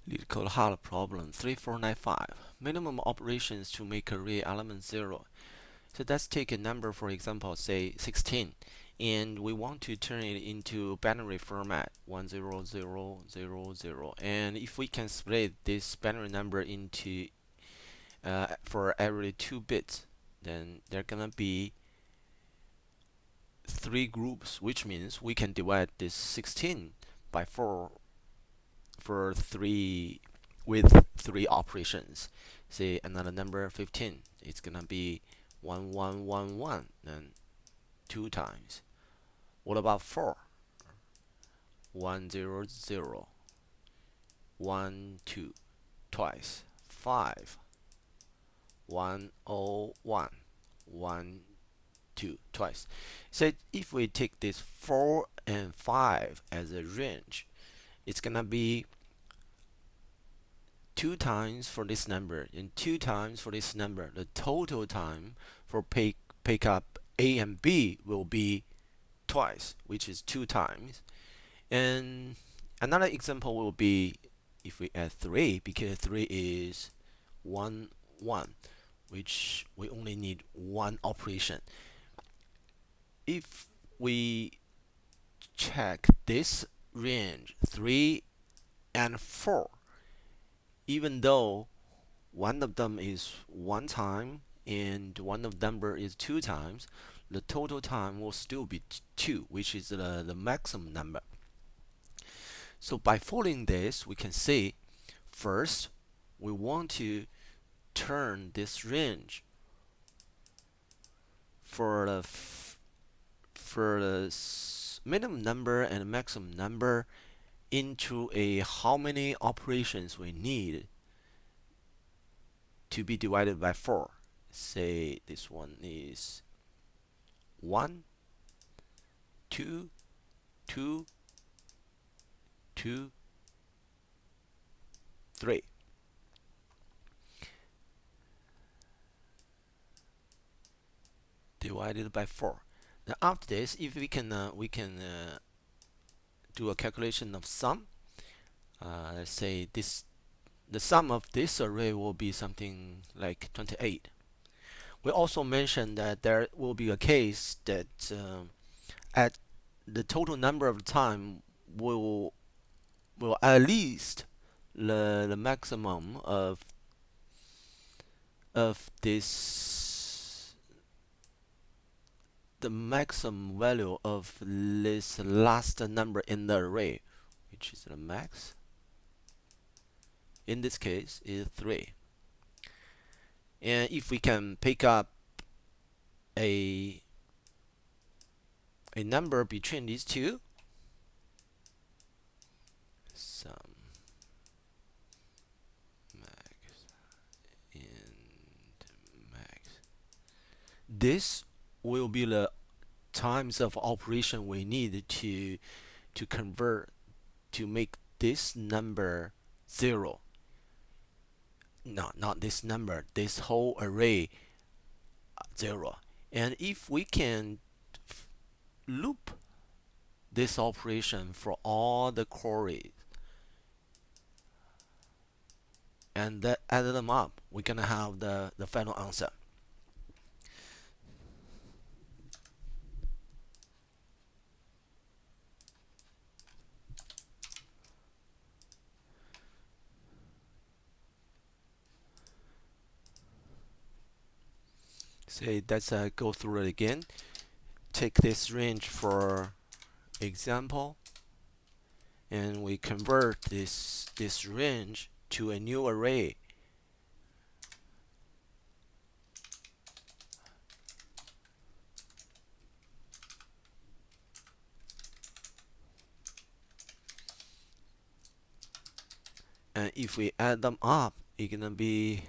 Leetcode hard problem 3495. Minimum operations to make array element 0. So let's take a number, for example, say 16, and we want to turn it into binary format 10000. And if we can split this binary number into for every 2 bits, then there are gonna be 3 groups, which means we can divide this 16 by 4 for 3 with 3 operations. Say another number 15, it's gonna be 1111 and 2 times. What about 4? 100 1 2 twice. 5 101 1 2 twice. So if we take this 4 and 5 as a range, it's gonna be 2 times for this number and 2 times for this number. The total time for pick up A and B will be twice, which is 2 times. And another example will be if we add 3, because 3 is 1 1, which we only need 1 operation. If we check this range 3 and 4, even though one of them is 1 time and one of them is 2 times, the total time will still be 2, which is the maximum number. So by following this, we can see first we want to turn this range for the minimum number and maximum number into a how many operations we need to be divided by 4. Say this one is 1 2 2 2 3. Divided by 4. Now after this, if we can do a calculation of sum. Let's say the sum of this array will be something like 28. We also mentioned that there will be a case that at the total number of time will at least the maximum of this, the maximum value of this last number in the array, which is the max. In this case is 3. And if we can pick up a number between these two, sum max and max, this will be the times of operation we need to convert to make this number 0. No, not this number, this whole array 0. And if we can loop this operation for all the queries and add them up, we're gonna have the final answer. Say let's go through it again. Take this range for example, and we convert this range to a new array. And if we add them up, it's gonna be